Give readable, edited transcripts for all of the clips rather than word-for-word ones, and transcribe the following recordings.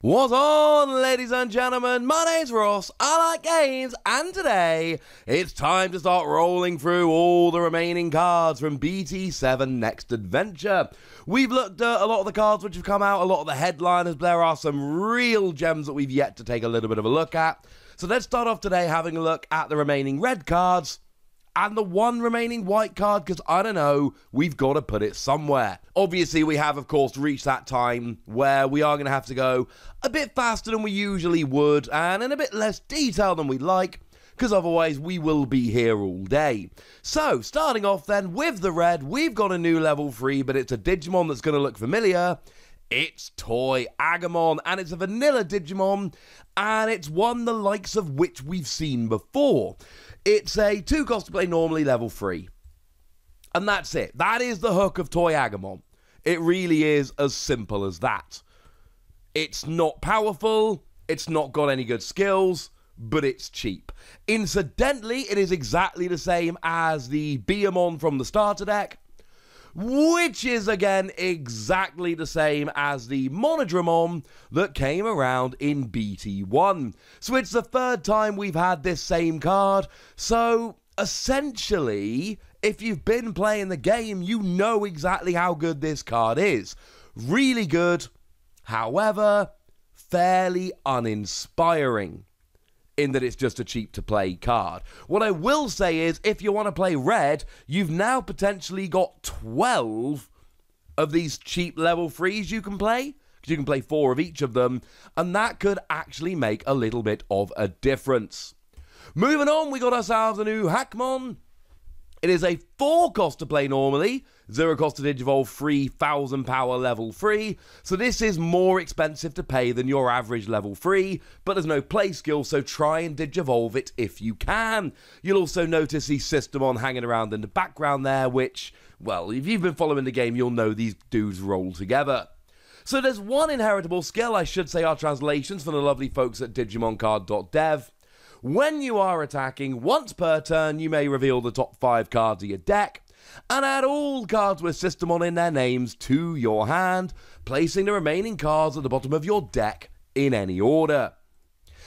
What's on, ladies and gentlemen? My name's Ross, I like games, and today it's time to start rolling through all the remaining cards from BT7 Next Adventure. We've looked at a lot of the cards which have come out, a lot of the headliners, but there are some real gems that we've yet to take a little bit of a look at. So let's start off today having a look at the remaining red cards and the one remaining white card, because I don't know, we've got to put it somewhere. Obviously, we have, of course, reached that time where we are going to have to go a bit faster than we usually would, and in a bit less detail than we'd like, because otherwise we will be here all day. So, starting off then with the red, we've got a new level 3, but it's a Digimon that's going to look familiar. It's Toy Hackmon, and it's a vanilla Digimon, and it's one the likes of which we've seen before. It's a 2 cost to play normally level 3. And that's it. That is the hook of Toy Hackmon. It really is as simple as that. It's not powerful, it's not got any good skills, but it's cheap. Incidentally, it is exactly the same as the Beamon from the starter deck, which is again exactly the same as the Monodramon that came around in BT1. So it's the third time we've had this same card. So essentially, if you've been playing the game, you know exactly how good this card is. Really good, however, fairly uninspiring, in that it's just a cheap to play card. What I will say is, if you want to play red, you've now potentially got 12 of these cheap level 3s you can play, because you can play 4 of each of them, and that could actually make a little bit of a difference. Moving on, we got ourselves a new Hackmon. It is a 4 cost to play normally, 0 cost to Digivolve, 3000 power level 3, so this is more expensive to pay than your average level 3, but there's no play skill, so try and Digivolve it if you can. You'll also notice the Tuskemon hanging around in the background there, which, well, if you've been following the game, you'll know these dudes roll together. So there's one inheritable skill, I should say our translations from the lovely folks at digimoncard.dev. When you are attacking, once per turn, you may reveal the top 5 cards of your deck, and add all cards with Tuskemon in their names to your hand, placing the remaining cards at the bottom of your deck in any order.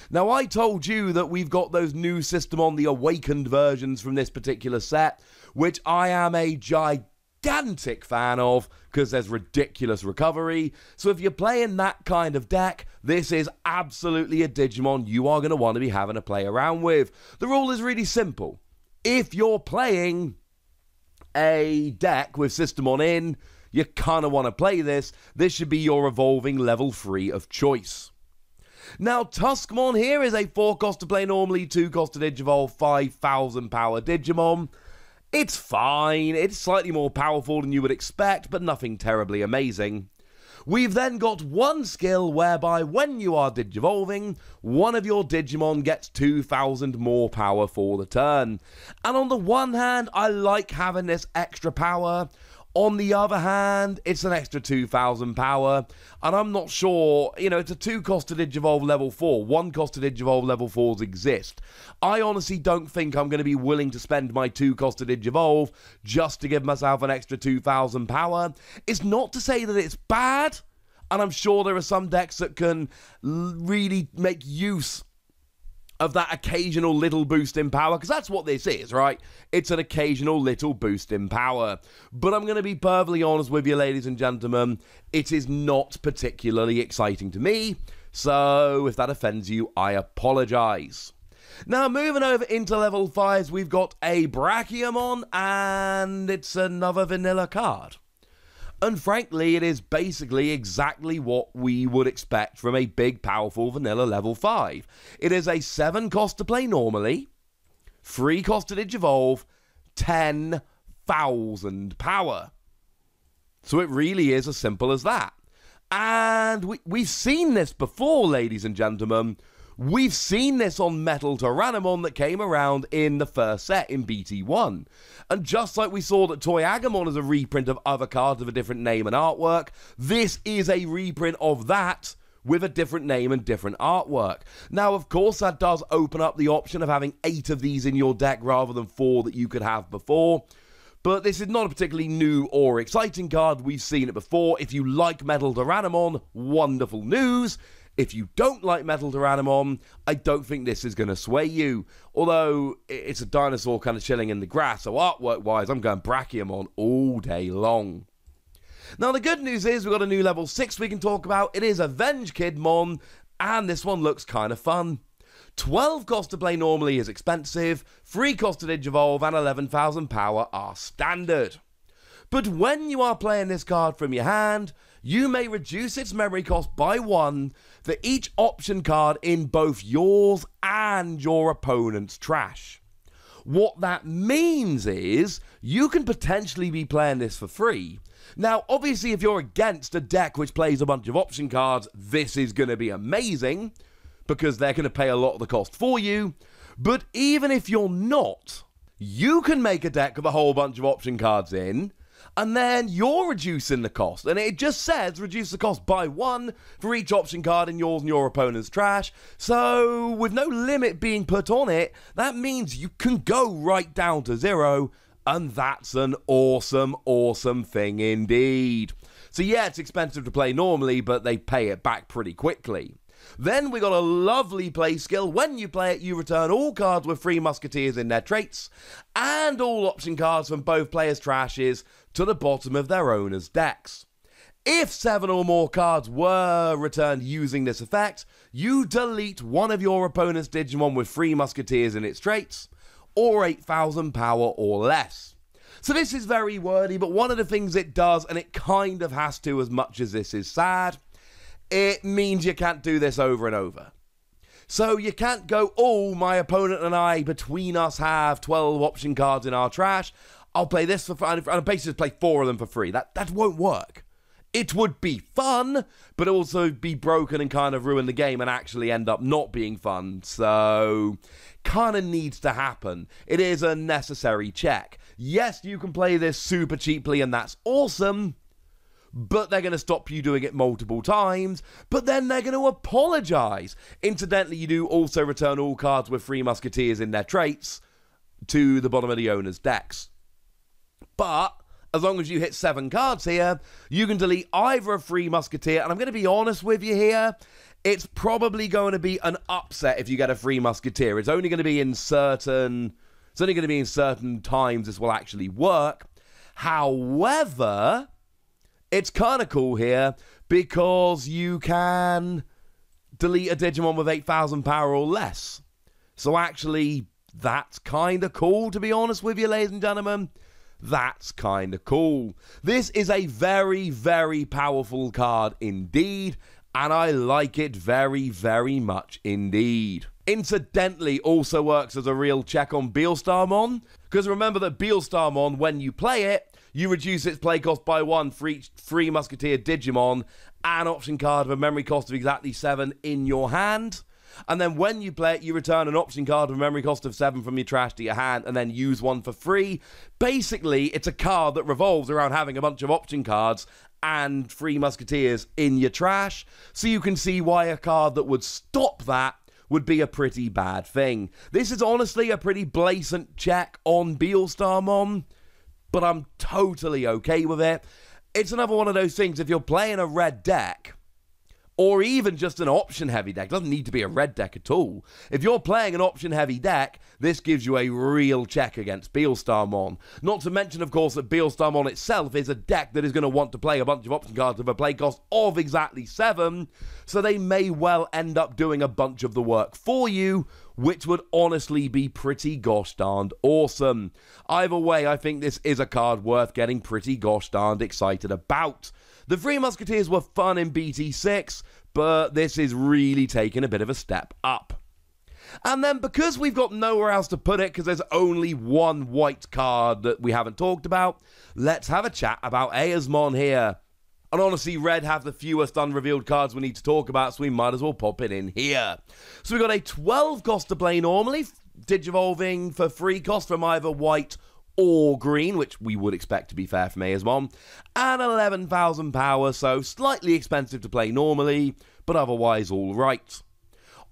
Now, I told you that we've got those new Tuskemon, the awakened versions from this particular set, which I am a gigantic fan of, because there's ridiculous recovery. So if you're playing that kind of deck, this is absolutely a Digimon you are going to want to be having a play around with. The rule is really simple. If you're playing a deck with Tuskemon in, you kind of want to play this. This should be your evolving level 3 of choice. Now, Tuskemon here is a 4 cost to play normally, 2 cost to Digivolve, 5000 power Digimon. It's fine, it's slightly more powerful than you would expect, but nothing terribly amazing. We've then got one skill whereby when you are Digivolving, one of your Digimon gets 2000 more power for the turn. And on the one hand, I like having this extra power. On the other hand, it's an extra 2000 power, and I'm not sure, you know, it's a 2 cost to Digivolve level 4, 1 cost to Digivolve level 4s exist. I honestly don't think I'm going to be willing to spend my 2 cost to Digivolve just to give myself an extra 2000 power. It's not to say that it's bad, and I'm sure there are some decks that can really make use of that occasional little boost in power, because that's what this is, right? It's an occasional little boost in power. But I'm going to be perfectly honest with you, ladies and gentlemen, it is not particularly exciting to me, so if that offends you, I apologize. Now, moving over into level 5s, we've got a Brachiamon, and it's another vanilla card. And frankly, it is basically exactly what we would expect from a big, powerful vanilla level 5. It is a 7 cost to play normally, 3 cost to Digivolve, 10,000 power. So it really is as simple as that. And we've seen this before, ladies and gentlemen. We've seen this on Metal Tyrannomon that came around in the first set in BT1. And just like we saw that Toy Hackmon is a reprint of other cards of a different name and artwork, this is a reprint of that with a different name and different artwork. Now, of course, that does open up the option of having 8 of these in your deck rather than 4 that you could have before. But this is not a particularly new or exciting card. We've seen it before. If you like Metal Tyrannomon, wonderful news. If you don't like Metal Tyrannomon, I don't think this is going to sway you. Although, it's a dinosaur kind of chilling in the grass, so artwork-wise, I'm going Brachiomon all day long. Now, the good news is we've got a new level 6 we can talk about. It is Avenge Kidmon, and this one looks kind of fun. 12 cost to play normally is expensive, 3 cost to Digivolve, and 11,000 power are standard. But when you are playing this card from your hand, you may reduce its memory cost by 1 for each option card in both yours and your opponent's trash. What that means is you can potentially be playing this for free. Now, obviously, if you're against a deck which plays a bunch of option cards, this is going to be amazing, because they're going to pay a lot of the cost for you. But even if you're not, you can make a deck with a whole bunch of option cards in, and then you're reducing the cost. And it just says reduce the cost by 1 for each option card in yours and your opponent's trash. So, with no limit being put on it, that means you can go right down to 0, and that's an awesome, awesome thing indeed. So yeah, it's expensive to play normally, but they pay it back pretty quickly. Then we got a lovely play skill. When you play it, you return all cards with 3 Musketeers in their traits, and all option cards from both players' trashes to the bottom of their owners' decks. If 7 or more cards were returned using this effect, you delete one of your opponent's Digimon with 3 Musketeers in its traits, or 8,000 power or less. So this is very wordy, but one of the things it does, and it kind of has to as much as this is sad, it means you can't do this over and over. So you can't go, oh, my opponent and I, between us, have 12 option cards in our trash. I'll play this for fun, and basically play 4 of them for free. That won't work. It would be fun, but also be broken and kind of ruin the game and actually end up not being fun. So, kind of needs to happen. It is a necessary check. Yes, you can play this super cheaply, and that's awesome, but they're going to stop you doing it multiple times, but then they're going to apologise. Incidentally, you do also return all cards with 3 Musketeers in their traits to the bottom of the owner's decks. But, as long as you hit 7 cards here, you can delete either a 3 Musketeer, and I'm going to be honest with you here, it's probably going to be an upset if you get a 3 Musketeer. It's only going to be in certain times this will actually work. However, it's kind of cool here because you can delete a Digimon with 8,000 power or less. So actually, that's kind of cool, to be honest with you, ladies and gentlemen. That's kind of cool. This is a very, very powerful card indeed, and I like it very, very much indeed. Incidentally, also works as a real check on Beelstarmon, because remember that Beelstarmon, when you play it, you reduce its play cost by 1 for each 3 Musketeer Digimon, and option card with a memory cost of exactly 7 in your hand. And then when you play it, you return an option card with a memory cost of 7 from your trash to your hand, and then use 1 for free. Basically, it's a card that revolves around having a bunch of option cards and 3 Musketeers in your trash. So you can see why a card that would stop that would be a pretty bad thing. This is honestly a pretty blatant check on Beelstarmon, but I'm totally okay with it. It's another one of those things, if you're playing a red deck, or even just an option-heavy deck, doesn't need to be a red deck at all. If you're playing an option-heavy deck, this gives you a real check against Beelstarmon. Not to mention, of course, that Beelstarmon itself is a deck that is going to want to play a bunch of option cards with a play cost of exactly 7, so they may well end up doing a bunch of the work for you, which would honestly be pretty gosh darned awesome. Either way, I think this is a card worth getting pretty gosh darned excited about. The 3 Musketeers were fun in BT6, but this is really taking a bit of a step up. And then, because we've got nowhere else to put it, because there's only one white card that we haven't talked about, let's have a chat about Eosmon here. And honestly, red have the fewest unrevealed cards we need to talk about, so we might as well pop it in here. So we've got a 12 cost to play normally, Digivolving for 3 cost from either white or green, which we would expect to be fair from Eosmon, and 11,000 power, so slightly expensive to play normally, but otherwise alright.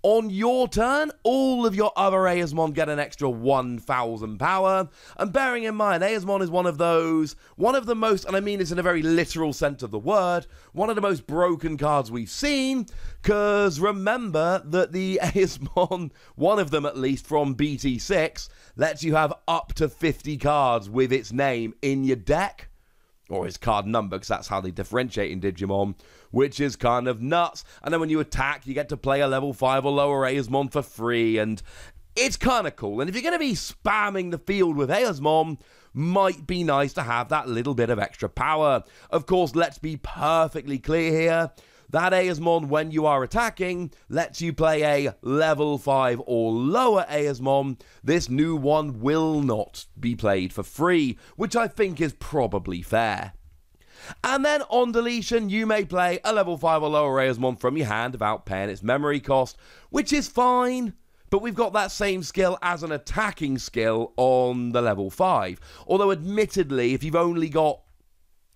On your turn, all of your other Eosmon get an extra 1,000 power, and bearing in mind, Eosmon is one of the most, and I mean this in a very literal sense of the word, one of the most broken cards we've seen, because remember that the Eosmon, one of them at least from BT6, lets you have up to 50 cards with its name in your deck. Or his card number, because that's how they differentiate in Digimon, which is kind of nuts. And then when you attack, you get to play a level 5 or lower Eosmon for free, and it's kind of cool. And if you're going to be spamming the field with Eosmon, might be nice to have that little bit of extra power. Of course, let's be perfectly clear here. That Eosmon, when you are attacking, lets you play a level 5 or lower Eosmon. This new one will not be played for free, which I think is probably fair. And then on deletion, you may play a level 5 or lower Eosmon from your hand without paying its memory cost, which is fine. But we've got that same skill as an attacking skill on the level 5. Although admittedly, if you've only got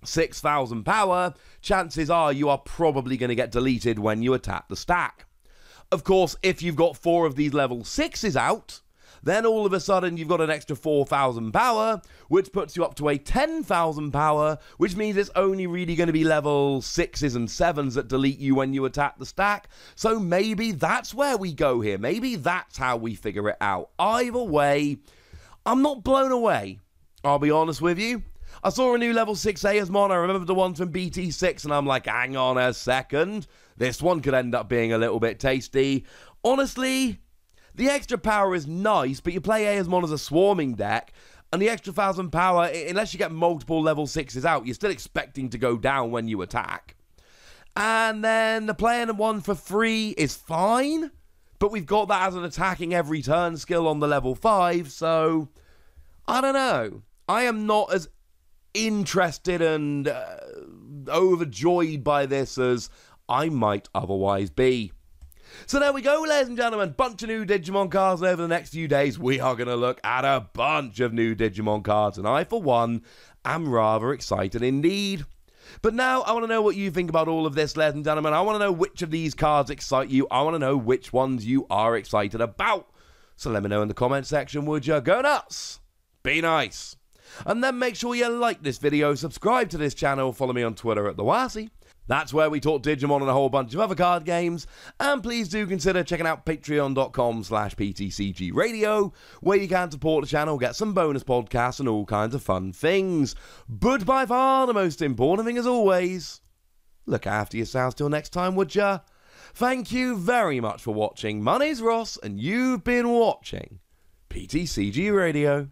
6,000 power, chances are you are probably going to get deleted when you attack the stack. Of course, if you've got 4 of these level 6s out, then all of a sudden you've got an extra 4,000 power, which puts you up to a 10,000 power, which means it's only really going to be level 6s and 7s that delete you when you attack the stack. So maybe that's where we go here. Maybe that's how we figure it out. Either way, I'm not blown away, I'll be honest with you. I saw a new level 6 Eosmon, I remember the ones from BT6, and I'm like, hang on a second, this one could end up being a little bit tasty. Honestly, the extra power is nice, but you play Eosmon as a swarming deck, and the extra 1,000 power, unless you get multiple level 6s out, you're still expecting to go down when you attack. And then the playing one for free is fine, but we've got that as an attacking every turn skill on the level 5, so I don't know. I am not as interested and overjoyed by this as I might otherwise be. So there we go, ladies and gentlemen, bunch of new Digimon cards, and over the next few days we are going to look at a bunch of new Digimon cards, and I for one am rather excited indeed. But now I want to know what you think about all of this, ladies and gentlemen. I want to know which of these cards excite you. I want to know which ones you are excited about. So let me know in the comment section, would you? Go nuts, be nice. And then make sure you like this video, subscribe to this channel, follow me on Twitter at TheWasi. That's where we talk Digimon and a whole bunch of other card games. And please do consider checking out patreon.com/PTCG Radio, where you can support the channel, get some bonus podcasts and all kinds of fun things. But by far the most important thing as always, look after yourselves till next time, would ya? Thank you very much for watching. My name's Ross, and you've been watching PTCG Radio.